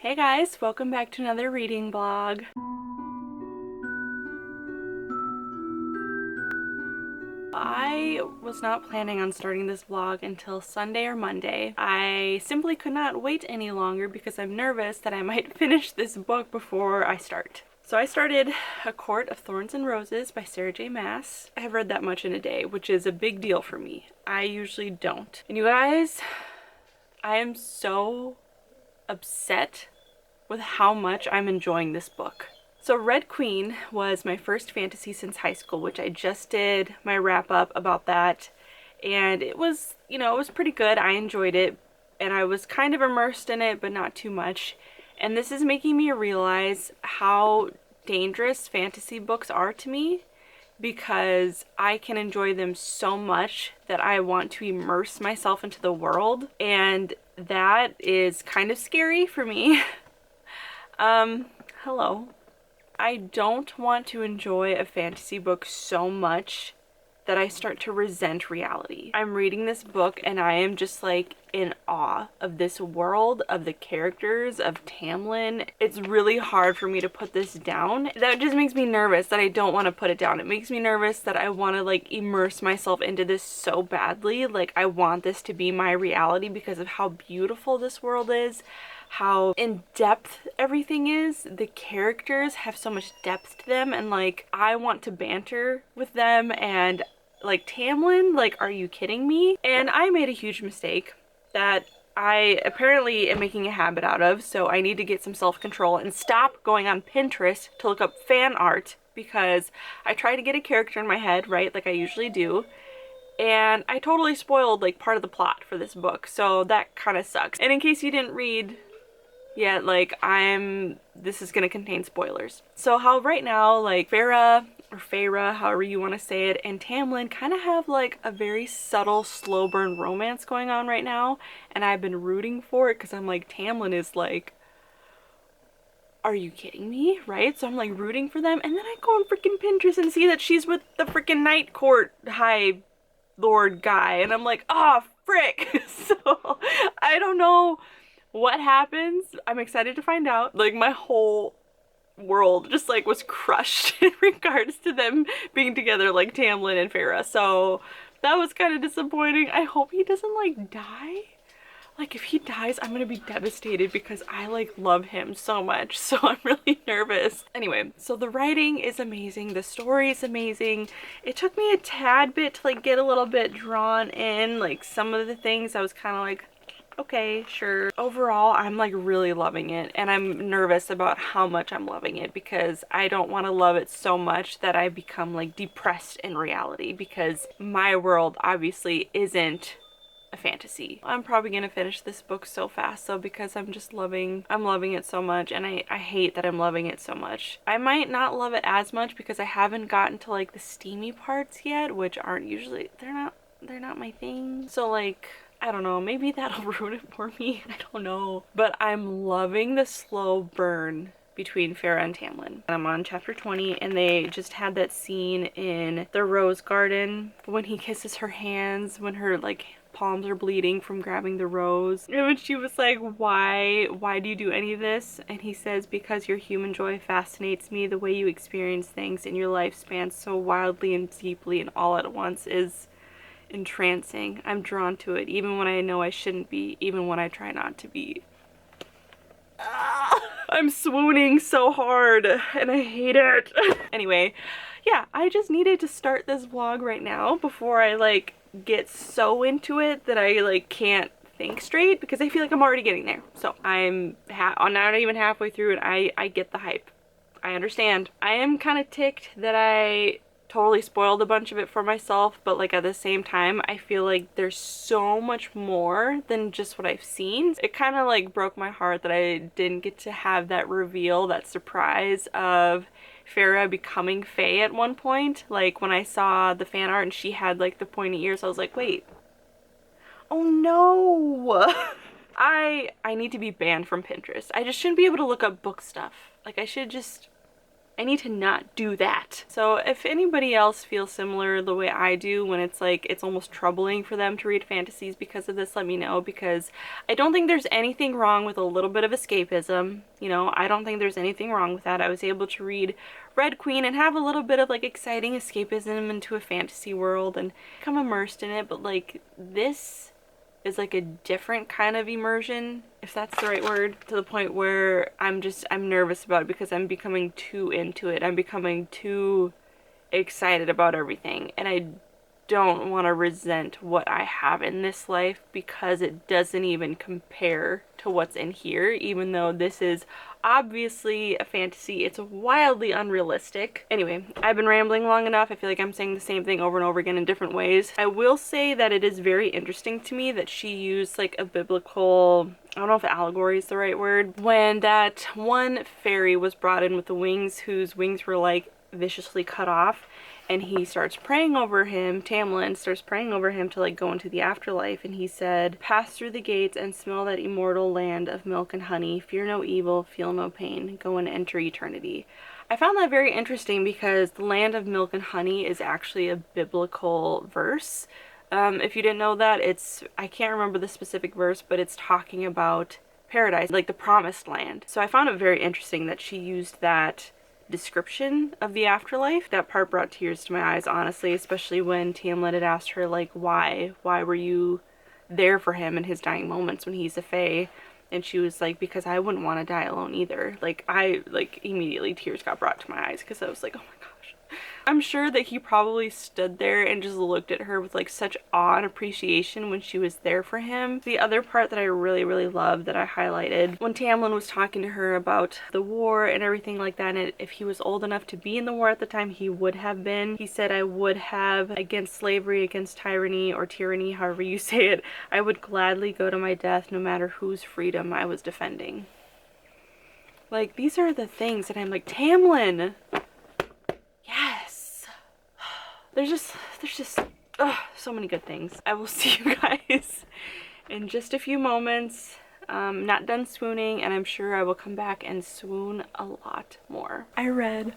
Hey guys, welcome back to another reading vlog. I was not planning on starting this vlog until Sunday or Monday. I simply could not wait any longer because I'm nervous that I might finish this book before I start. So I started A Court of Thorns and Roses by Sarah J. Maas. I have read that much in a day, which is a big deal for me. I usually don't. And you guys, I am so upset with how much I'm enjoying this book. So Red Queen was my first fantasy since high school, which I just did my wrap up about that. And it was, it was pretty good. I enjoyed it and I was kind of immersed in it, but not too much. And this is making me realize how dangerous fantasy books are to me, because I can enjoy them so much that I want to immerse myself into the world. And that is kind of scary for me. Hello. I don't want to enjoy a fantasy book so much that I start to resent reality. I'm reading this book and I am just like in awe of this world, of the characters, of Tamlin. It's really hard for me to put this down. That just makes me nervous that I don't want to put it down. It makes me nervous that I want to like immerse myself into this so badly. Like I want this to be my reality because of how beautiful this world is, how in depth everything is. The characters have so much depth to them and like I want to banter with them. And like Tamlin, like, are you kidding me? And I made a huge mistake that I apparently am making a habit out of, so I need to get some self-control and stop going on Pinterest to look up fan art, because I try to get a character in my head, right, like I usually do, and I totally spoiled like part of the plot for this book, so that kind of sucks. And in case you didn't read yet, like this is gonna contain spoilers. So how right now, like Farah, or Feyre, however you want to say it, and Tamlin kind of have like a very subtle slow burn romance going on right now, and I've been rooting for it because I'm like, Tamlin is like, are you kidding me, right? So I'm like rooting for them, and then I go on freaking Pinterest and see that she's with the freaking Night Court High Lord guy, and I'm like, oh frick. So I don't know what happens. I'm excited to find out. Like my whole world just like was crushed in regards to them being together, like Tamlin and Farah. So that was kind of disappointing. I hope he doesn't like die. Like if he dies, I'm gonna be devastated because I like love him so much. So I'm really nervous. Anyway, so the writing is amazing. The story is amazing. It took me a tad bit to like get a little bit drawn in. Like some of the things I was kind of like, okay, sure. Overall, I'm like really loving it, and I'm nervous about how much I'm loving it because I don't want to love it so much that I become like depressed in reality, because my world obviously isn't a fantasy. I'm probably gonna finish this book so fast though, because I'm loving it so much, and I hate that I'm loving it so much. I might not love it as much because I haven't gotten to like the steamy parts yet, which aren't usually, they're not my thing. So like, I don't know, maybe that'll ruin it for me. I don't know. But I'm loving the slow burn between Farah and Tamlin. I'm on chapter 20, and they just had that scene in the rose garden when he kisses her hands, when her like palms are bleeding from grabbing the rose. And when she was like, why do you do any of this? And he says, because your human joy fascinates me. The way you experience things in your lifespan so wildly and deeply and all at once is entrancing. I'm drawn to it, even when I know I shouldn't be, even when I try not to be. I'm swooning so hard and I hate it. Anyway, yeah, I just needed to start this vlog right now before I like get so into it that I like can't think straight, because I feel like I'm already getting there. So I'm not even halfway through, and I get the hype. I understand. I am kind of ticked that I totally spoiled a bunch of it for myself, but like at the same time I feel like there's so much more than just what I've seen. It kind of like broke my heart that I didn't get to have that reveal, that surprise of Farah becoming Fae at one point. Like when I saw the fan art and she had like the pointy ears, I was like, wait, oh no. I need to be banned from Pinterest. I just shouldn't be able to look up book stuff. Like I should just I need to not do that. So if anybody else feels similar the way I do, when it's like it's almost troubling for them to read fantasies because of this, let me know, because I don't think there's anything wrong with a little bit of escapism. You know, I don't think there's anything wrong with that. I was able to read Red Queen and have a little bit of like exciting escapism into a fantasy world and become immersed in it, but like this is like a different kind of immersion, if that's the right word, to the point where I'm nervous about it because I'm becoming too into it. I'm becoming too excited about everything, and I don't want to resent what I have in this life because it doesn't even compare to what's in here, even though this is obviously a fantasy. It's wildly unrealistic. Anyway, I've been rambling long enough. I feel like I'm saying the same thing over and over again in different ways. I will say that it is very interesting to me that she used like a biblical, I don't know if allegory is the right word, when that one fairy was brought in with the wings, whose wings were like viciously cut off, and he starts praying over him, Tamlin starts praying over him to like go into the afterlife, and he said, "Pass through the gates and smell that immortal land of milk and honey. Fear no evil, feel no pain. Go and enter eternity." I found that very interesting because the land of milk and honey is actually a biblical verse. If you didn't know that, I can't remember the specific verse, but it's talking about paradise, like the promised land. So I found it very interesting that she used that description of the afterlife. That part brought tears to my eyes, honestly, especially when Tamlin had asked her like, why were you there for him in his dying moments when he's a fae? And she was like, because I wouldn't want to die alone either. Like, immediately tears got brought to my eyes because I was like, oh my gosh. I'm sure that he probably stood there and just looked at her with like such awe and appreciation when she was there for him. The other part that I really, really loved that I highlighted, when Tamlin was talking to her about the war and everything like that, and if he was old enough to be in the war at the time, he would have been. He said, "I would have, against slavery, against tyranny or tyranny, however you say it, I would gladly go to my death no matter whose freedom I was defending." Like, these are the things that I'm like, Tamlin! Yes! There's just so many good things. I will see you guys in just a few moments. Not done swooning, and I'm sure I will come back and swoon a lot more. I read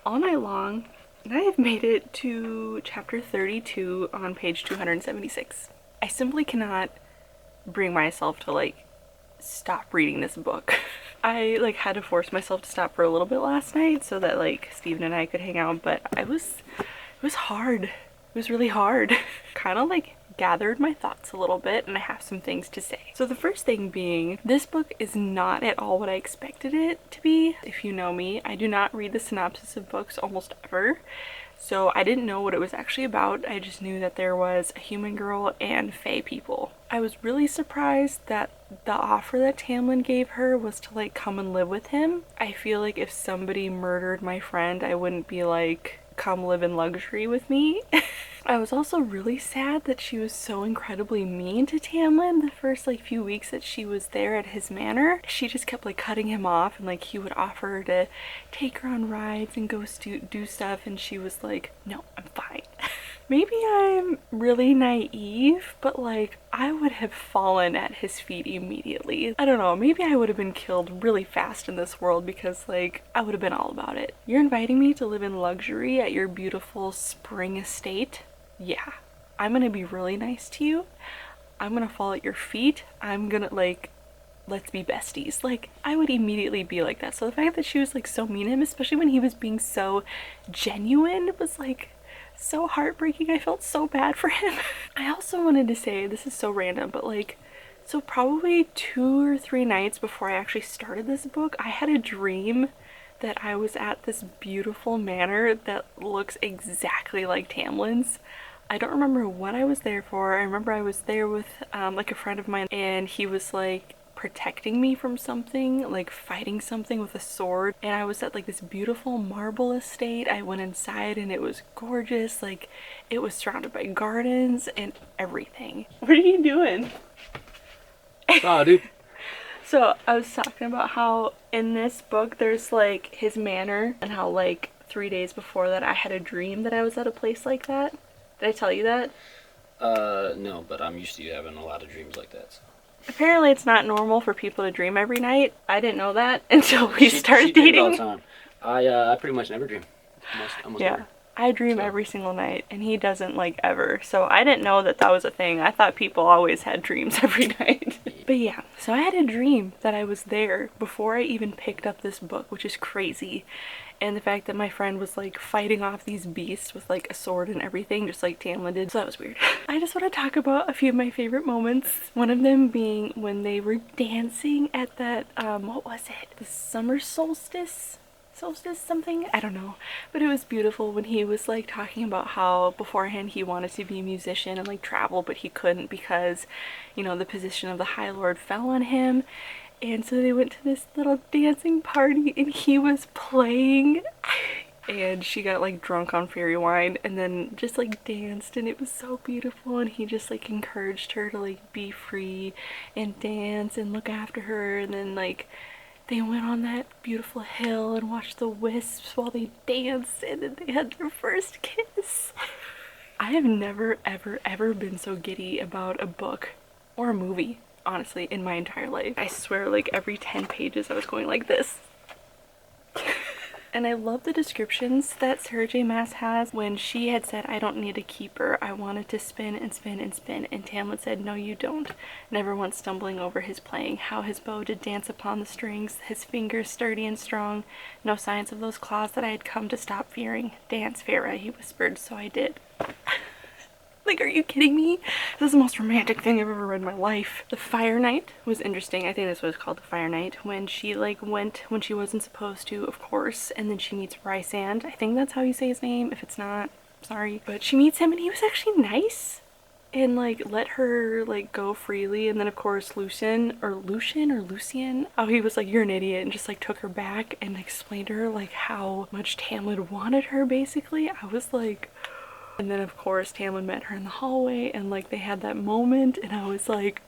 all night long, and I have made it to chapter 32 on page 276. I simply cannot bring myself to like stop reading this book. I like had to force myself to stop for a little bit last night so that like Steven and I could hang out, but it was hard. It was really hard. Kind of like gathered my thoughts a little bit, and I have some things to say. So the first thing being, this book is not at all what I expected it to be. If you know me, I do not read the synopsis of books almost ever. So I didn't know what it was actually about. I just knew that there was a human girl and fae people. I was really surprised that the offer that Tamlin gave her was to like come and live with him. I feel like if somebody murdered my friend, I wouldn't be like, come live in luxury with me. I was also really sad that she was so incredibly mean to Tamlin the first like few weeks that she was there at his manor. She just kept like cutting him off, and like he would offer her to take her on rides and go do stuff, and she was like, no, I'm fine. Maybe I'm really naive, but like I would have fallen at his feet immediately. I don't know, maybe I would have been killed really fast in this world because like I would have been all about it. You're inviting me to live in luxury at your beautiful spring estate? Yeah, I'm gonna be really nice to you. I'm gonna fall at your feet. I'm gonna like, let's be besties. Like, I would immediately be like that. So the fact that she was like so mean to him, especially when he was being so genuine, was like so heartbreaking. I felt so bad for him. I also wanted to say, this is so random, but like, so probably 2 or 3 nights before I actually started this book, I had a dream that I was at this beautiful manor that looks exactly like Tamlin's. I don't remember what I was there for. I remember I was there with like a friend of mine, and he was like protecting me from something, like fighting something with a sword, and I was at like this beautiful marble estate. I went inside and it was gorgeous. Like, it was surrounded by gardens and everything. What are you doing? Oh, dude. So I was talking about how in this book there's like his manor, and how like 3 days before that I had a dream that I was at a place like that. Did I tell you that? No, but I'm used to you having a lot of dreams like that. So. Apparently it's not normal for people to dream every night. I didn't know that until we started dating. Dreams all the time. I pretty much never dream. Almost Yeah. never. I dream So every single night, and he doesn't like ever. So I didn't know that that was a thing. I thought people always had dreams every night. But yeah, so I had a dream that I was there before I even picked up this book, which is crazy. And the fact that my friend was like fighting off these beasts with like a sword and everything, just like Tamlin did. So that was weird. I just want to talk about a few of my favorite moments. One of them being when they were dancing at that, what was it? The summer solstice something, I don't know, but it was beautiful when he was like talking about how beforehand he wanted to be a musician and like travel, but he couldn't because, you know, the position of the High Lord fell on him. And so they went to this little dancing party and he was playing and she got like drunk on fairy wine and then just like danced, and it was so beautiful. And he just like encouraged her to like be free and dance and look after her. And then like they went on that beautiful hill and watched the wisps while they danced, and then they had their first kiss. I have never ever been so giddy about a book or a movie, honestly, in my entire life. I swear, like every 10 pages I was going like this. And I love the descriptions that Sarah J Maas has when she had said, I don't need a keeper. I wanted to spin and spin and spin. And Tamlin said, no, you don't. Never once stumbling over his playing. How his bow did dance upon the strings, his fingers sturdy and strong. No signs of those claws that I had come to stop fearing. Dance, Farah, he whispered, so I did. Like, are you kidding me? This is the most romantic thing I've ever read in my life. The Fire Night was interesting. I think that's what it's called, the Fire Night. When she like went when she wasn't supposed to, of course, and then she meets Rysand. I think that's how you say his name. If it's not, sorry. But she meets him and he was actually nice and like let her like go freely. And then of course Lucian, oh, he was like, you're an idiot, and just like took her back and explained to her like how much Tamlin wanted her, basically. I was like, and then of course Tamlin met her in the hallway and like they had that moment, and I was like,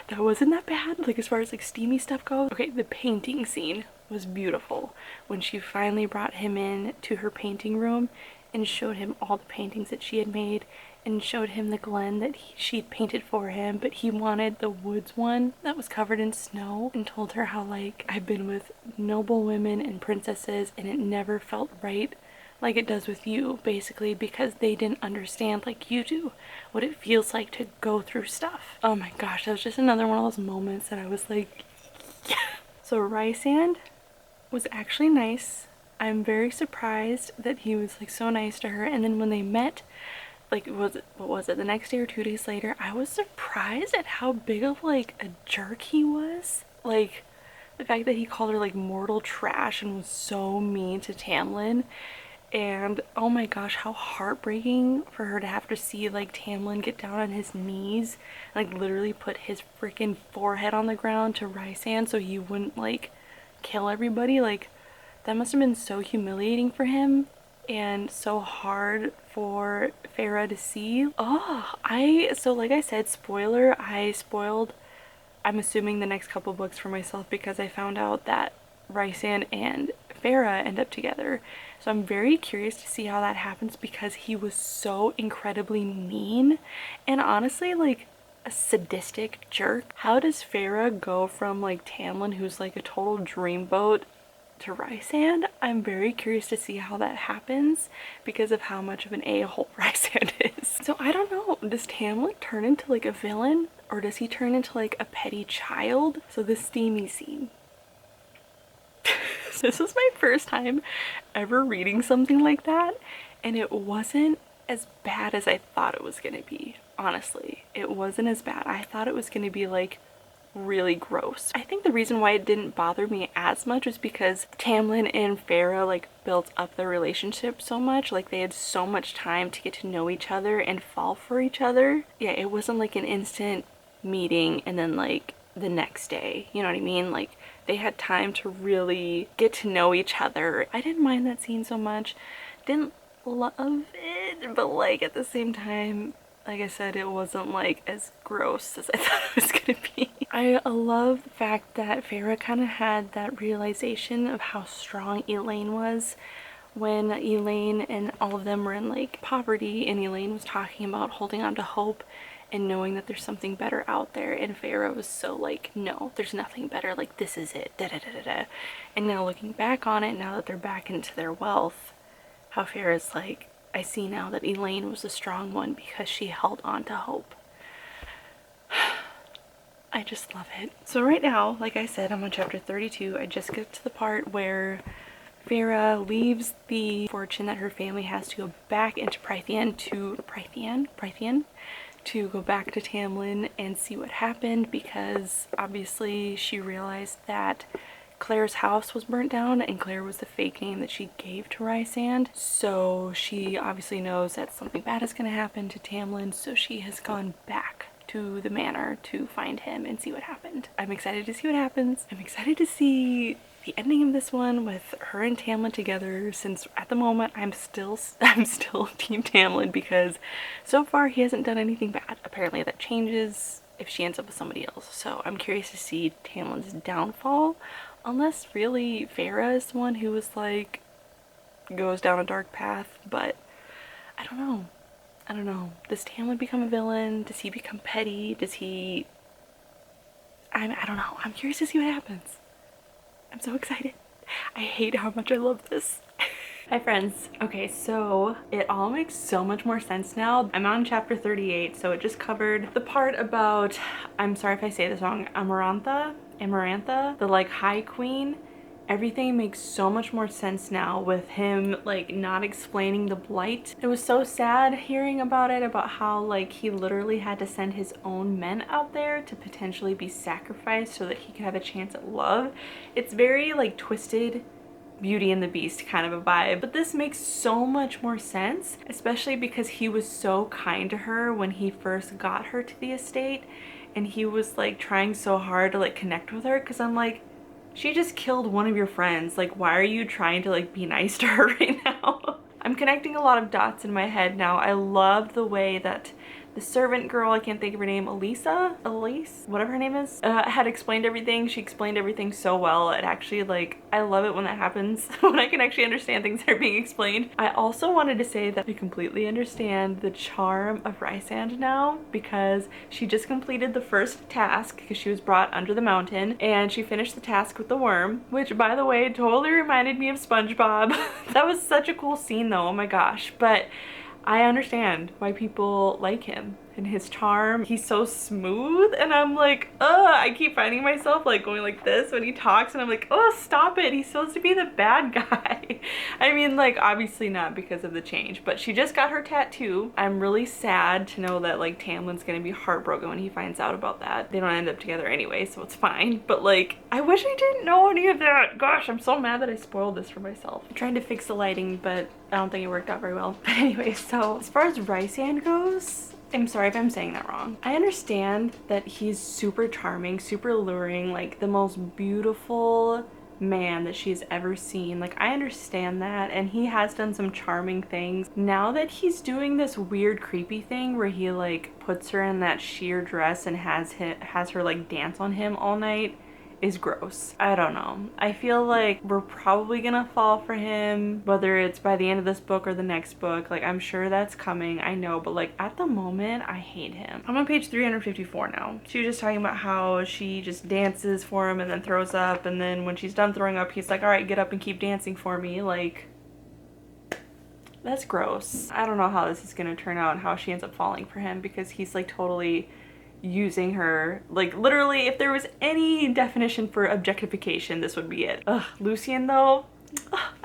that wasn't that bad, like as far as like steamy stuff goes. Okay, the painting scene was beautiful when she finally brought him in to her painting room and showed him all the paintings that she had made and showed him the glen that she'd painted for him, but he wanted the woods one that was covered in snow, and told her how like, I've been with noble women and princesses and it never felt right like it does with you, basically, because they didn't understand like you do what it feels like to go through stuff. Oh my gosh, that was just another one of those moments that I was like, yeah. So Rysand was actually nice. I'm very surprised that he was like so nice to her. And then when they met, like, what was it, the next day or 2 days later, I was surprised at how big of like a jerk he was. Like the fact that he called her like mortal trash and was so mean to Tamlin. And oh my gosh, how heartbreaking for her to have to see like Tamlin get down on his knees, like literally put his freaking forehead on the ground to Rysand so he wouldn't like kill everybody. Like that must have been so humiliating for him and so hard for Farah to see. So like I said, spoiler, I'm assuming the next couple books for myself because I found out that Rysand and Farah end up together. So I'm very curious to see how that happens because he was so incredibly mean and honestly like a sadistic jerk. How does Farah go from like Tamlin, who's like a total dreamboat, to Rysand? I'm very curious to see how that happens because of how much of an a-hole Rysand is. So I don't know, does Tamlin turn into like a villain or does he turn into like a petty child? So the steamy scene. This was my first time ever reading something like that, and it wasn't as bad as I thought it was gonna be. Honestly, it wasn't as bad. I thought it was gonna be like really gross. I think the reason why it didn't bother me as much was because Tamlin and Farah like built up their relationship so much. Like they had so much time to get to know each other and fall for each other. Yeah, it wasn't like an instant meeting and then like the next day, you know what I mean? Like they had time to really get to know each other. I didn't mind that scene so much. Didn't love it, but like at the same time, like I said, it wasn't like as gross as I thought it was gonna be. I love the fact that Farah kind of had that realization of how strong Elaine was when Elaine and all of them were in like poverty, and Elaine was talking about holding on to hope and knowing that there's something better out there, and Feyre was so like, no, there's nothing better, like this is it, da da da da da. And now looking back on it, now that they're back into their wealth, how Feyre's like, I see now that Elaine was a strong one because she held on to hope. I just love it. So right now, like I said, I'm on chapter 32. I just get to the part where Feyre leaves the fortune that her family has to go back into Prythian to go back to Tamlin and see what happened, because obviously she realized that Claire's house was burnt down and Claire was the fake name that she gave to Rysand. So she obviously knows that something bad is going to happen to Tamlin, so she has gone back to the manor to find him and see what happened. I'm excited to see what happens. I'm excited to see the ending of this one with her and Tamlin together, since at the moment I'm still Team Tamlin, because so far he hasn't done anything bad. Apparently that changes if she ends up with somebody else. So I'm curious to see Tamlin's downfall, unless really Feyre is the one who was like, goes down a dark path. But I don't know. I don't know. Does Tamlin become a villain? Does he become petty? Does he... I don't know. I'm curious to see what happens. I'm so excited. I hate how much I love this. Hi friends. Okay, so it all makes so much more sense now. I'm on chapter 38, so it just covered the part about, I'm sorry if I say this wrong, Amarantha, the like High Queen. Everything makes so much more sense now with him like not explaining the blight. It was so sad hearing about it, about how like he literally had to send his own men out there to potentially be sacrificed so that he could have a chance at love. It's very like twisted Beauty and the Beast kind of a vibe, but this makes so much more sense, especially because he was so kind to her when he first got her to the estate, and he was like trying so hard to like connect with her, because I'm like, she just killed one of your friends. Like, why are you trying to like be nice to her right now? I'm connecting a lot of dots in my head now. I loved the way that the servant girl, I can't think of her name, Elise, whatever her name is, had explained everything. She explained everything so well. It actually, like, I love it when that happens, when I can actually understand things that are being explained. I also wanted to say that I completely understand the charm of Rysand now, because she just completed the first task, because she was brought under the mountain, and she finished the task with the worm, which, by the way, totally reminded me of SpongeBob. That was such a cool scene though, oh my gosh. But I understand why people like him and his charm. He's so smooth, and I'm like, I keep finding myself like going like this when he talks, and I'm like, oh, stop it, he's supposed to be the bad guy. I mean, like, obviously not because of the change, but she just got her tattoo. I'm really sad to know that like Tamlin's gonna be heartbroken when he finds out about that. They don't end up together anyway, so it's fine, but like, I wish I didn't know any of that. Gosh, I'm so mad that I spoiled this for myself. I'm trying to fix the lighting, but I don't think it worked out very well. But anyway, so as far as Rysand goes, I'm sorry if I'm saying that wrong. I understand that he's super charming, super alluring, like the most beautiful man that she's ever seen. Like, I understand that, and he has done some charming things. Now that he's doing this weird creepy thing where he like puts her in that sheer dress and has her like dance on him all night, is gross. I don't know. I feel like we're probably gonna fall for him, whether it's by the end of this book or the next book. Like, I'm sure that's coming, I know, but like at the moment, I hate him. I'm on page 354 now. She was just talking about how she just dances for him and then throws up, and then when she's done throwing up, he's like, all right, get up and keep dancing for me. Like, that's gross. I don't know how this is gonna turn out and how she ends up falling for him, because he's like totally using her. Like, literally, if there was any definition for objectification, this would be it. Ugh, Lucian though,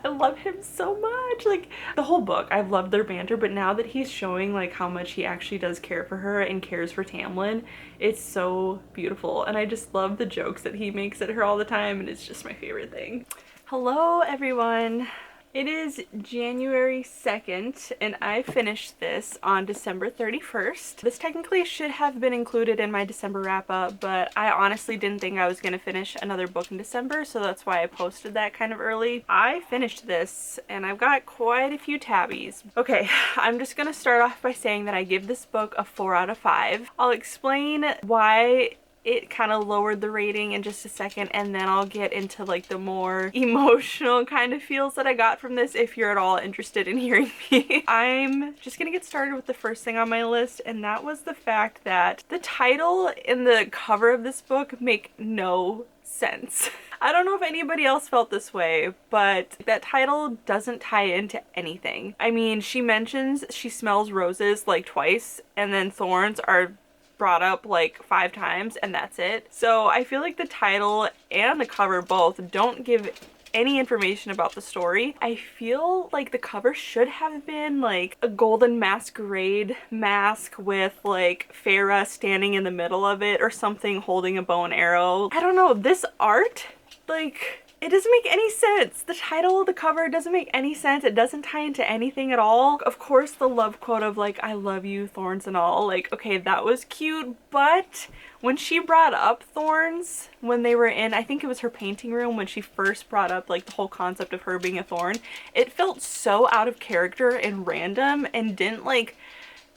I love him so much. Like, the whole book, I've loved their banter, but now that he's showing like how much he actually does care for her and cares for Tamlin, it's so beautiful. And I just love the jokes that he makes at her all the time, and it's just my favorite thing. Hello everyone. It is January 2nd, and I finished this on December 31st. This technically should have been included in my December wrap-up, but I honestly didn't think I was going to finish another book in December, so that's why I posted that kind of early. I finished this, and I've got quite a few tabbies. Okay, I'm just going to start off by saying that I give this book a 4 out of 5. I'll explain why it kind of lowered the rating in just a second, and then I'll get into like the more emotional kind of feels that I got from this if you're at all interested in hearing me. I'm just gonna get started with the first thing on my list, and that was the fact that the title and the cover of this book make no sense. I don't know if anybody else felt this way, but that title doesn't tie into anything. I mean, she mentions she smells roses like twice, and then thorns are brought up like 5 times, and that's it. So I feel like the title and the cover both don't give any information about the story. I feel like the cover should have been like a golden masquerade mask with like Farah standing in the middle of it or something, holding a bow and arrow. I don't know, this art, like, it doesn't make any sense. The title of the cover doesn't make any sense. It doesn't tie into anything at all. Of course, the love quote of like, I love you, thorns and all, like, okay, that was cute, but when she brought up thorns when they were in, I think it was her painting room, when she first brought up like the whole concept of her being a thorn, it felt so out of character and random and didn't like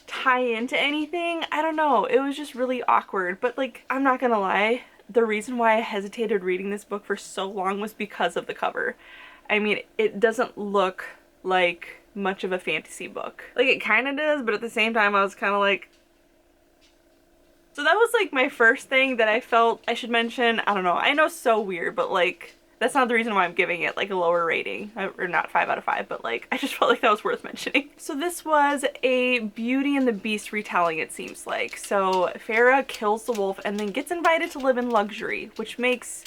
tie into anything. I don't know, it was just really awkward. But like, I'm not gonna lie, the reason why I hesitated reading this book for so long was because of the cover. I mean, it doesn't look like much of a fantasy book. Like, it kind of does, but at the same time I was kind of like, so that was like my first thing that I felt I should mention. I don't know, I know, so weird, but like, that's not the reason why I'm giving it like a lower rating, or not 5 out of 5, but like, I just felt like that was worth mentioning. So this was a Beauty and the Beast retelling, it seems like. So Farah kills the wolf and then gets invited to live in luxury, which makes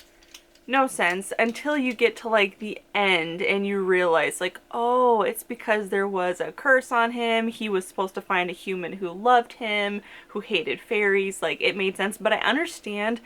no sense until you get to like the end and you realize like, oh, it's because there was a curse on him. He was supposed to find a human who loved him, who hated fairies. Like, it made sense, but I understand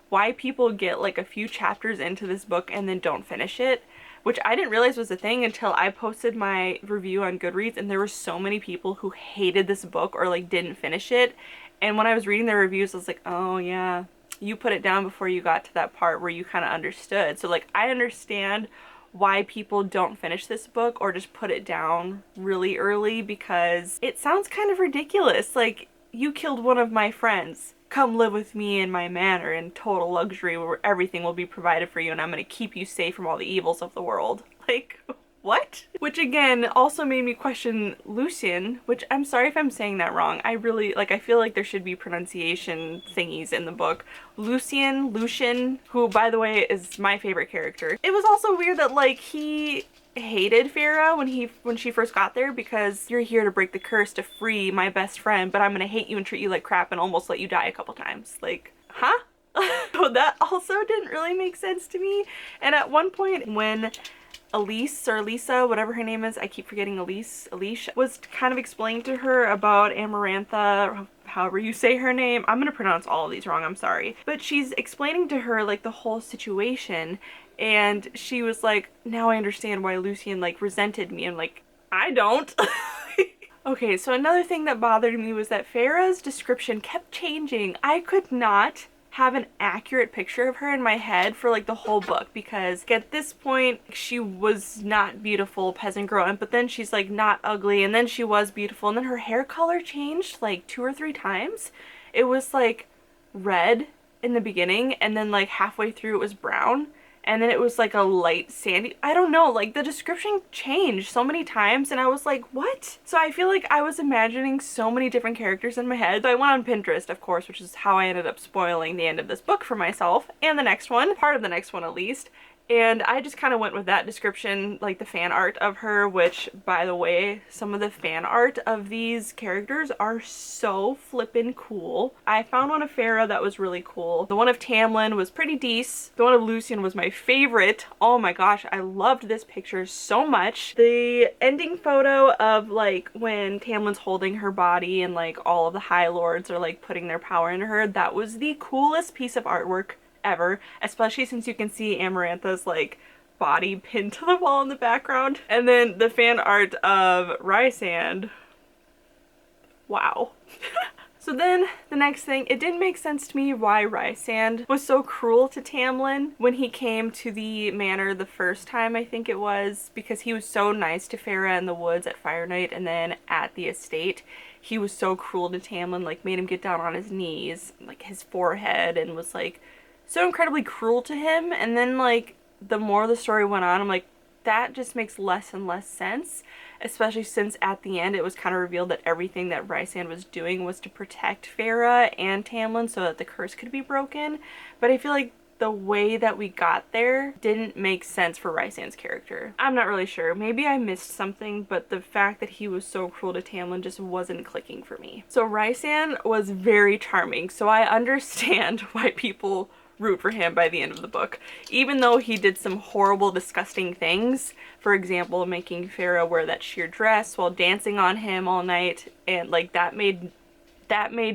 why people get like a few chapters into this book and then don't finish it, which I didn't realize was a thing until I posted my review on Goodreads, and there were so many people who hated this book or like didn't finish it. And when I was reading their reviews, I was like, oh yeah, you put it down before you got to that part where you kind of understood. So like, I understand why people don't finish this book or just put it down really early, because it sounds kind of ridiculous. Like, you killed one of my friends. Come live with me in my manor in total luxury where everything will be provided for you, and I'm gonna keep you safe from all the evils of the world. Like, what? Which again also made me question Lucien, which I'm sorry if I'm saying that wrong. I really, like, I feel like there should be pronunciation thingies in the book. Lucien, who by the way is my favorite character. It was also weird that like he hated Farah when she first got there, because you're here to break the curse to free my best friend, but I'm gonna hate you and treat you like crap and almost let you die a couple times. Like, huh? So that also didn't really make sense to me. And at one point when Elise, or Lisa, whatever her name is, I keep forgetting Elise, was kind of explaining to her about Amarantha, however you say her name. I'm gonna pronounce all of these wrong, I'm sorry. But she's explaining to her like the whole situation, and she was like, now I understand why Lucien like resented me. I'm like, I don't. Okay, so another thing that bothered me was that Farah's description kept changing. I could not have an accurate picture of her in my head for like the whole book, because at this point she was not beautiful peasant girl, but then she's like not ugly, and then she was beautiful, and then her hair color changed like 2 or 3 times. It was like red in the beginning, and then like halfway through it was brown, and then it was like a light sandy, I don't know, like the description changed so many times, and I was like, what? So I feel like I was imagining so many different characters in my head. So I went on Pinterest, of course, which is how I ended up spoiling the end of this book for myself, and the next one, part of the next one at least. And I just kind of went with that description, like the fan art of her, which, by the way, some of the fan art of these characters are so flippin' cool. I found one of Farah that was really cool. The one of Tamlin was pretty decent. The one of Lucien was my favorite. Oh my gosh, I loved this picture so much. The ending photo of like when Tamlin's holding her body and like all of the High Lords are like putting their power into her, that was the coolest piece of artwork ever, especially since you can see Amarantha's like body pinned to the wall in the background. And then the fan art of Rysand, wow. So So then the next thing, it didn't make sense to me why Rysand was so cruel to Tamlin when he came to the manor the first time, I think it was, because he was so nice to Farah in the woods at Fire Night, and then at the estate he was so cruel to Tamlin, like made him get down on his knees, like his forehead, and was like so incredibly cruel to him. And then like the more the story went on, I'm like, that just makes less and less sense, especially since at the end it was kind of revealed that everything that Rysand was doing was to protect Farah and Tamlin so that the curse could be broken. But I feel like the way that we got there didn't make sense for Rysand's character. I'm not really sure. Maybe I missed something, but the fact that he was so cruel to Tamlin just wasn't clicking for me. So Rysand was very charming, so I understand why people root for him by the end of the book. Even though he did some horrible, disgusting things, for example, making Farah wear that sheer dress while dancing on him all night, and like that made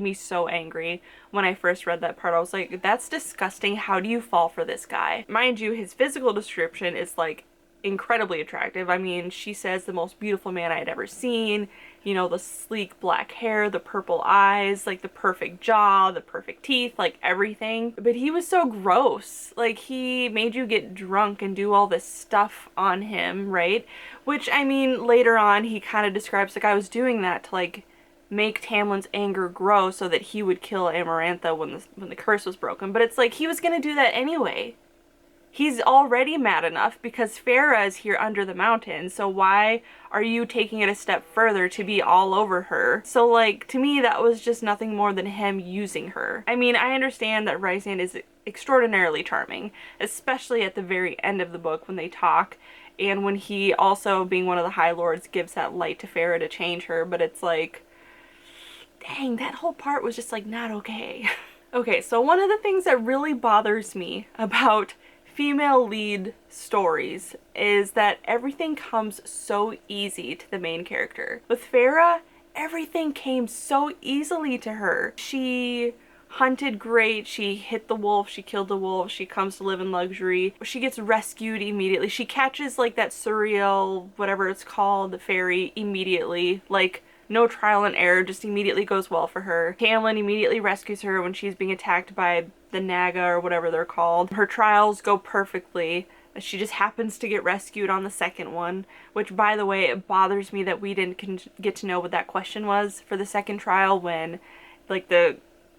me so angry when I first read that part. I was like, that's disgusting. How do you fall for this guy? Mind you, his physical description is like incredibly attractive. I mean, she says the most beautiful man I had ever seen. You know, the sleek black hair, the purple eyes, like the perfect jaw, the perfect teeth, like everything. But he was so gross. Like, he made you get drunk and do all this stuff on him, right? Which, I mean, later on he kind of describes like, I was doing that to like make Tamlin's anger grow so that he would kill Amarantha when the curse was broken. But it's like, he was gonna do that anyway. He's already mad enough because Farah is here under the mountain, so why are you taking it a step further to be all over her? So like, to me that was just nothing more than him using her. I mean, I understand that Rysand is extraordinarily charming, especially at the very end of the book when they talk, and when he also, being one of the High Lords, gives that light to Farah to change her, but it's like, dang, that whole part was just like not okay. Okay, so one of the things that really bothers me about female lead stories is that everything comes so easy to the main character. With Farah, everything came so easily to her. She hunted great, she hit the wolf, she killed the wolf, she comes to live in luxury, she gets rescued immediately, she catches like that surreal, whatever it's called, the fairy immediately, like no trial and error, just immediately goes well for her. Tamlin immediately rescues her when she's being attacked by the Naga or whatever they're called. Her trials go perfectly. She just happens to get rescued on the second one, which, by the way, it bothers me that we didn't get to know what that question was for the second trial, when like the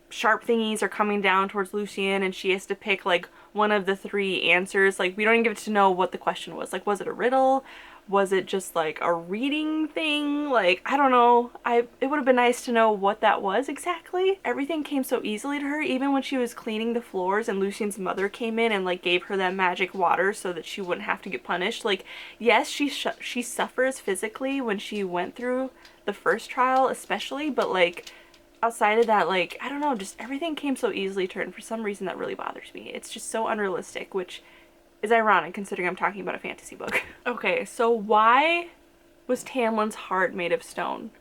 sharp thingies are coming down towards Lucien and she has to pick like one of the three answers. Like, we don't even get to know what the question was. Like, was it a riddle? Was it just like a reading thing? Like, I don't know. It would have been nice to know what that was exactly. Everything came so easily to her, even when she was cleaning the floors and Lucien's mother came in and like gave her that magic water so that she wouldn't have to get punished. Like, yes, she suffers physically when she went through the first trial especially, but like outside of that, like, I don't know, just everything came so easily to her, and for some reason that really bothers me. It's just so unrealistic, which is ironic considering I'm talking about a fantasy book. Okay, so why was Tamlin's heart made of stone?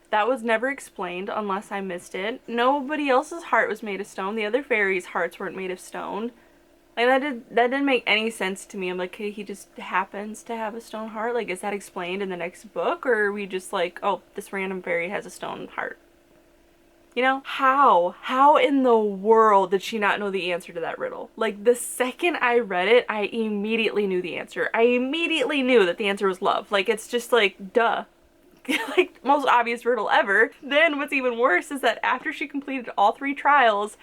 That was never explained unless I missed it. Nobody else's heart was made of stone. The other fairies' hearts weren't made of stone. Like, that didn't make any sense to me. I'm like, okay, he just happens to have a stone heart? Like, is that explained in the next book? Or are we just like, oh, this random fairy has a stone heart? You know, how in the world did she not know the answer to that riddle? Like, the second I read it, I immediately knew the answer. I immediately knew that the answer was love. Like, it's just like, duh. Like, most obvious riddle ever. Then what's even worse is that after she completed all three trials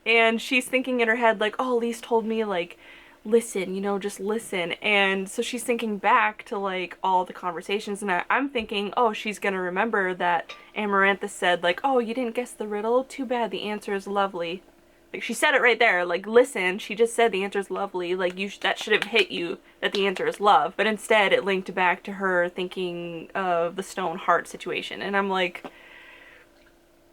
and she's thinking in her head like, oh, Elise told me like, listen, you know, just listen. And so she's thinking back to like all the conversations, and I'm thinking, oh, she's gonna remember that Amarantha said like, oh, you didn't guess the riddle? Too bad, the answer is lovely. Like, she said it right there, like, listen, she just said the answer is lovely, like, that should have hit you that the answer is love. But instead it linked back to her thinking of the stone heart situation, and I'm like,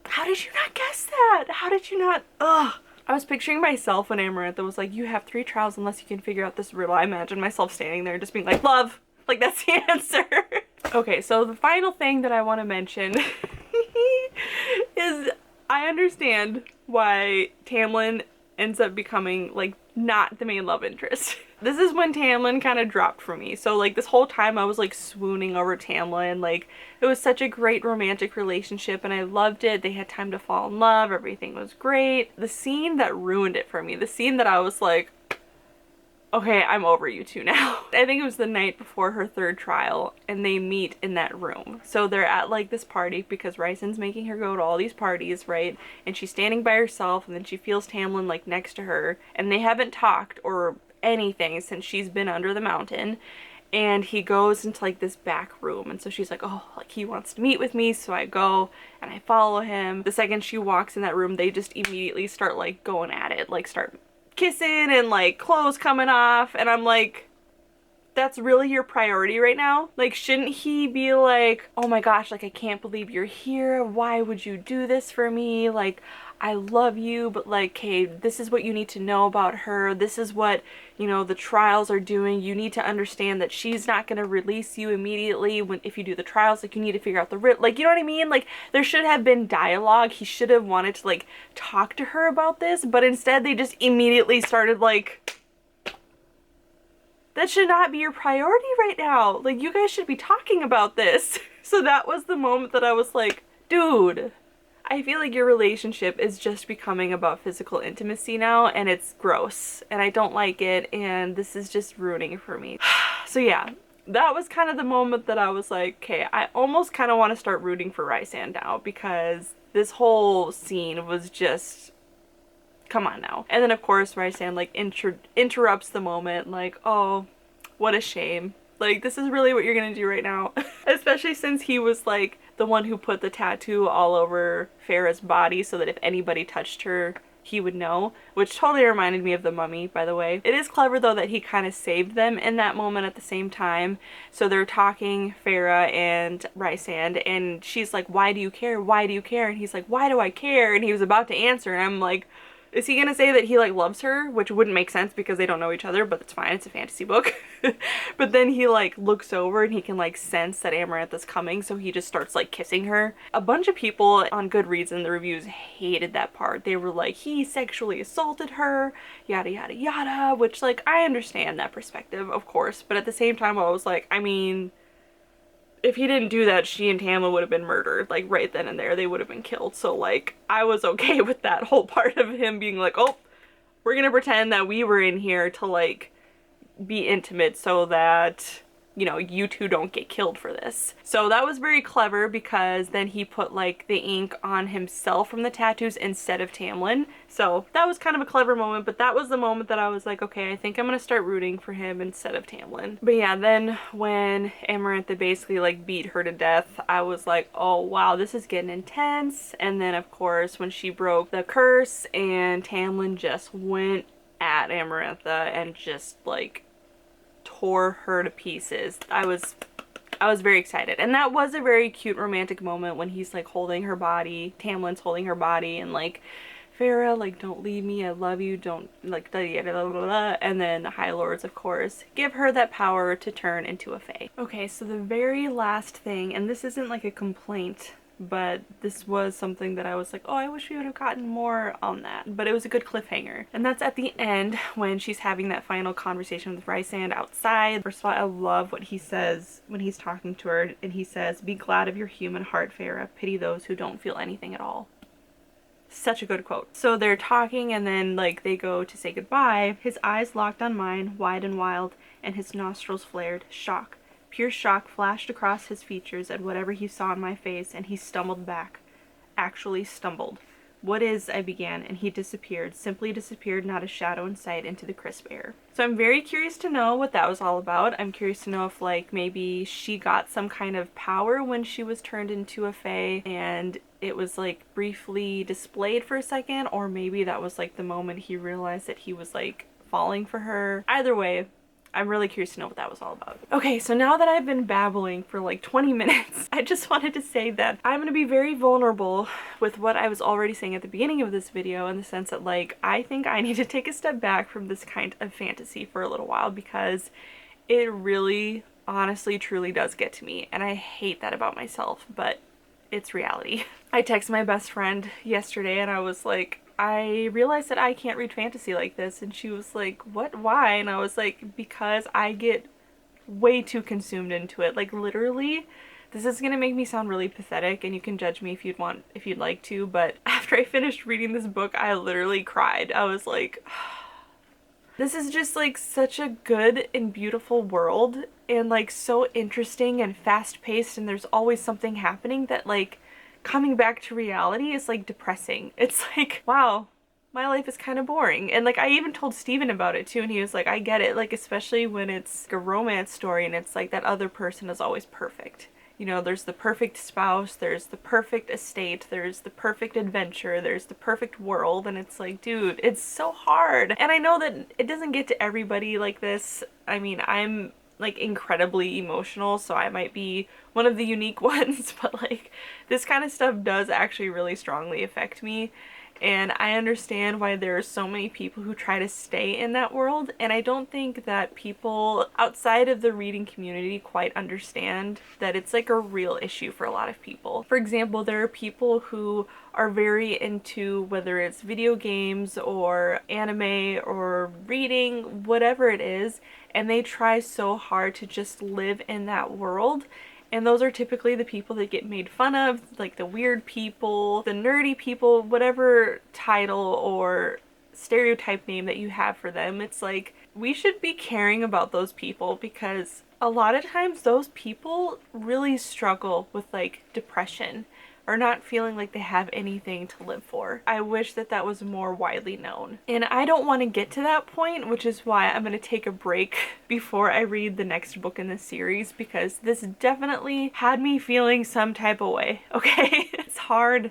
how did you not guess that? How did you not? Ugh. I was picturing myself when Amarantha was like, you have 3 trials unless you can figure out this riddle. I imagine myself standing there just being like, love! Like, that's the answer. Okay, so the final thing that I want to mention is I understand why Tamlin ends up becoming, like, not the main love interest. This is when Tamlin kind of dropped for me. So like this whole time I was like swooning over Tamlin. Like it was such a great romantic relationship and I loved it. They had time to fall in love. Everything was great. The scene that ruined it for me, the scene that I was like, okay, I'm over you two now. I think it was the night before her third trial and they meet in that room. So they're at like this party because Rysand's making her go to all these parties, right? And she's standing by herself and then she feels Tamlin like next to her and they haven't talked or anything since she's been under the mountain. And he goes into like this back room and so she's like, oh, like he wants to meet with me, so I go and I follow him. The second she walks in that room, they just immediately start like going at it, like start kissing and like clothes coming off, and I'm like, that's really your priority right now? Like, shouldn't he be like, oh my gosh, like I can't believe you're here, why would you do this for me, like I love you, but like, hey, this is what you need to know about her, this is what, you know, the trials are doing, you need to understand that she's not going to release you immediately when if you do the trials, like you need to figure out the like, you know what I mean? Like there should have been dialogue. He should have wanted to like talk to her about this, but instead they just immediately started like, that should not be your priority right now, like you guys should be talking about this. So that was the moment that I was like, dude, I feel like your relationship is just becoming about physical intimacy now and it's gross and I don't like it and this is just ruining it for me. So yeah, that was kind of the moment that I was like, okay, I almost kind of want to start rooting for Rysand now because this whole scene was just, come on now. And then of course Rysand like interrupts the moment like, oh, what a shame. Like, this is really what you're gonna do right now. Especially since he was like the one who put the tattoo all over Farah's body so that if anybody touched her, he would know. Which totally reminded me of the Mummy, by the way. It is clever though that he kind of saved them in that moment at the same time. So they're talking, Farah and Rysand, and she's like, why do you care? Why do you care? And he's like, why do I care? And he was about to answer and I'm like, is he gonna say that he like loves her? Which wouldn't make sense because they don't know each other, but it's fine, it's a fantasy book. But then he like looks over and he can like sense that Amarantha's coming, so he just starts like kissing her. A bunch of people on Goodreads in the reviews hated that part. They were like, he sexually assaulted her, yada yada yada, which like I understand that perspective, of course, but at the same time I was like, I mean, if he didn't do that, she and Tamlin would have been murdered, like right then and there. They would have been killed. So like, I was okay with that whole part of him being like, oh, we're gonna pretend that we were in here to like be intimate so that, you know, you two don't get killed for this. So that was very clever because then he put like the ink on himself from the tattoos instead of Tamlin. So that was kind of a clever moment, but that was the moment that I was like, okay, I think I'm gonna start rooting for him instead of Tamlin. But yeah, then when Amarantha basically like beat her to death, I was like, oh wow, this is getting intense. And then of course when she broke the curse and Tamlin just went at Amarantha and just like tore her to pieces, I was very excited. And that was a very cute romantic moment when he's like holding her body, Tamlin's holding her body and like, Farah, like, don't leave me, I love you, don't like, blah, blah, blah, blah, blah. And then the High Lords, of course, give her that power to turn into a fae. Okay, so the very last thing, and this isn't like a complaint, but this was something that I was like, oh, I wish we would have gotten more on that, but it was a good cliffhanger. And that's at the end when she's having that final conversation with Rysand outside. First of all, I love what he says when he's talking to her, and he says, be glad of your human heart, Farah, pity those who don't feel anything at all. Such a good quote. So they're talking and then like they go to say goodbye. His eyes locked on mine, wide and wild, and his nostrils flared. Shock. Pure shock flashed across his features at whatever he saw in my face, and he stumbled back. Actually stumbled. What is, I began, and he disappeared, simply disappeared, not a shadow in sight, into the crisp air. So I'm very curious to know what that was all about. I'm curious to know if like maybe she got some kind of power when she was turned into a fae and it was like briefly displayed for a second, or maybe that was like the moment he realized that he was like falling for her. Either way, I'm really curious to know what that was all about. Okay, so now that I've been babbling for like 20 minutes, I just wanted to say that I'm gonna be very vulnerable with what I was already saying at the beginning of this video, in the sense that like, I think I need to take a step back from this kind of fantasy for a little while because it really, honestly, truly does get to me, and I hate that about myself, but it's reality. I texted my best friend yesterday and I was like, I realized that I can't read fantasy like this. And she was like, what, why? And I was like, because I get way too consumed into it. Like literally, this is gonna make me sound really pathetic, and you can judge me if you'd like to, but after I finished reading this book, I literally cried. I was like, this is just like such a good and beautiful world, and like so interesting and fast-paced, and there's always something happening that like coming back to reality is like depressing. It's like, wow, my life is kind of boring. And like I even told Steven about it too, and he was like, I get it, like especially when it's a romance story and it's like that other person is always perfect. You know, there's the perfect spouse, there's the perfect estate, there's the perfect adventure, there's the perfect world, and it's like, dude, it's so hard. And I know that it doesn't get to everybody like this. I mean, I'm like incredibly emotional, so I might be one of the unique ones, but like this kind of stuff does actually really strongly affect me. And I understand why there are so many people who try to stay in that world, and I don't think that people outside of the reading community quite understand that it's like a real issue for a lot of people. For example, there are people who are very into whether it's video games or anime or reading, whatever it is, and they try so hard to just live in that world. And those are typically the people that get made fun of, like the weird people, the nerdy people, whatever title or stereotype name that you have for them. It's like, we should be caring about those people, because a lot of times those people really struggle with like depression or not feeling like they have anything to live for. I wish that that was more widely known. And I don't want to get to that point, which is why I'm going to take a break before I read the next book in this series, because this definitely had me feeling some type of way, okay? It's hard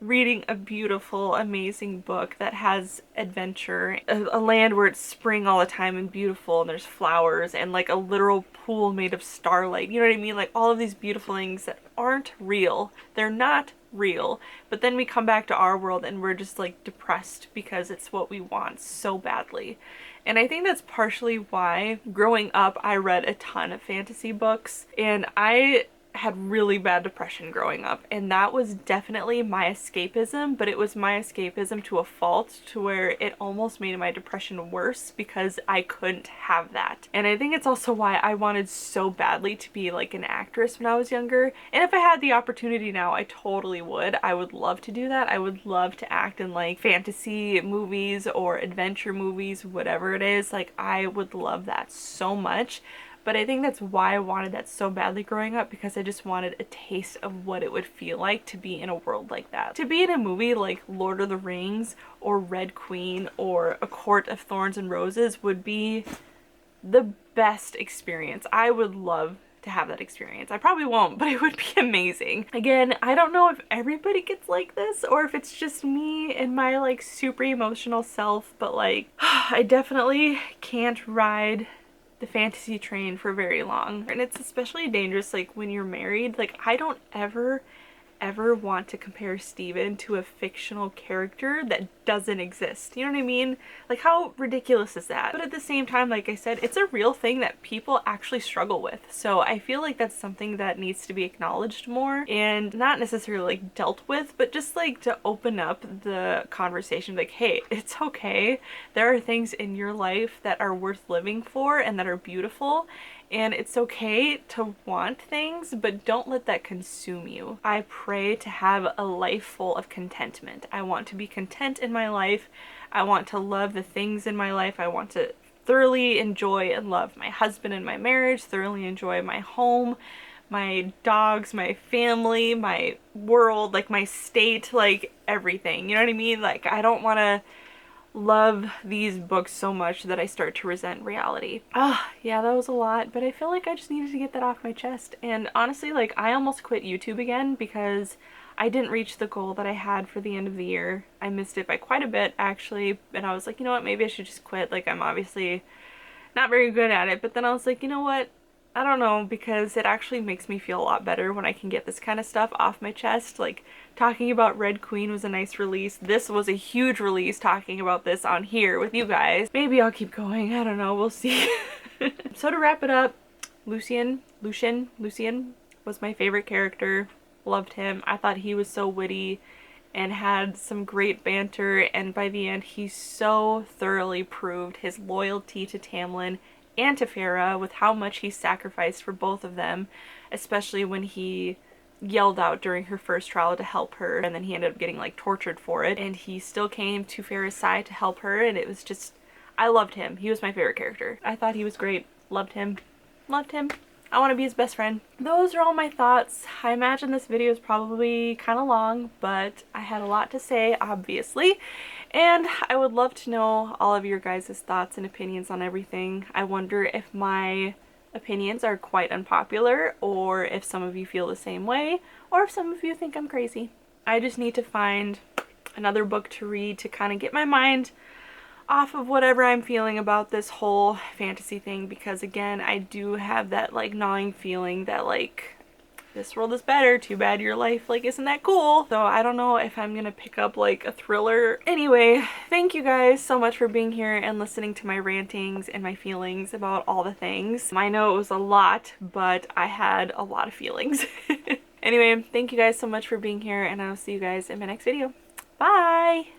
reading a beautiful, amazing book that has adventure, a land where it's spring all the time and beautiful and there's flowers and like a literal pool made of starlight. You know what I mean? Like all of these beautiful things that aren't real. They're not real. But then we come back to our world and we're just like depressed because it's what we want so badly. And I think that's partially why growing up I read a ton of fantasy books, and I had really bad depression growing up, and that was definitely my escapism, but it was my escapism to a fault, to where it almost made my depression worse because I couldn't have that. And I think it's also why I wanted so badly to be like an actress when I was younger, and if I had the opportunity now, I totally would. I would love to do that. I would love to act in like fantasy movies or adventure movies, whatever it is. Like I would love that so much. But I think that's why I wanted that so badly growing up, because I just wanted a taste of what it would feel like to be in a world like that. To be in a movie like Lord of the Rings or Red Queen or A Court of Thorns and Roses would be the best experience. I would love to have that experience. I probably won't, but it would be amazing. Again, I don't know if everybody gets like this or if it's just me and my like super emotional self, but like I definitely can't ride the fantasy train for very long. And it's especially dangerous like when you're married. Like I don't ever want to compare Steven to a fictional character that doesn't exist. You know what I mean? Like how ridiculous is that? But at the same time, like I said, it's a real thing that people actually struggle with. So I feel like that's something that needs to be acknowledged more, and not necessarily like dealt with, but just like to open up the conversation. Like, hey, it's okay. There are things in your life that are worth living for and that are beautiful. And it's okay to want things, but don't let that consume you. I pray to have a life full of contentment. I want to be content in my life. I want to love the things in my life. I want to thoroughly enjoy and love my husband and my marriage, thoroughly enjoy my home, my dogs, my family, my world, like my state, like everything. You know what I mean? Like I don't want to love these books so much that I start to resent reality. Yeah, that was a lot, but I feel like I just needed to get that off my chest. And honestly, like I almost quit YouTube again because I didn't reach the goal that I had for the end of the year. I missed it by quite a bit actually, and I was like, you know what, maybe I should just quit. Like I'm obviously not very good at it, but then I was like, you know what, I don't know, because it actually makes me feel a lot better when I can get this kind of stuff off my chest. Like talking about Red Queen was a nice release. This was a huge release, talking about this on here with you guys. Maybe I'll keep going, I don't know, we'll see. So to wrap it up, Lucian was my favorite character. Loved him. I thought he was so witty and had some great banter, and by the end he so thoroughly proved his loyalty to Tamlin and to Farah with how much he sacrificed for both of them, especially when he yelled out during her first trial to help her, and then he ended up getting like tortured for it, and he still came to Farah's side to help her, and it was just, I loved him. He was my favorite character. I thought he was great. Loved him. Loved him. I want to be his best friend. Those are all my thoughts. I imagine this video is probably kind of long, but I had a lot to say, obviously, and I would love to know all of your guys' thoughts and opinions on everything. I wonder if my opinions are quite unpopular, or if some of you feel the same way, or if some of you think I'm crazy. I just need to find another book to read to kind of get my mind off of whatever I'm feeling about this whole fantasy thing, because again, I do have that like gnawing feeling that like this world is better, too bad your life like isn't that cool. So I don't know if I'm gonna pick up like a thriller. Anyway, thank you guys so much for being here and listening to my rantings and my feelings about all the things. I know it was a lot, but I had a lot of feelings. Anyway, thank you guys so much for being here, and I'll see you guys in my next video. Bye!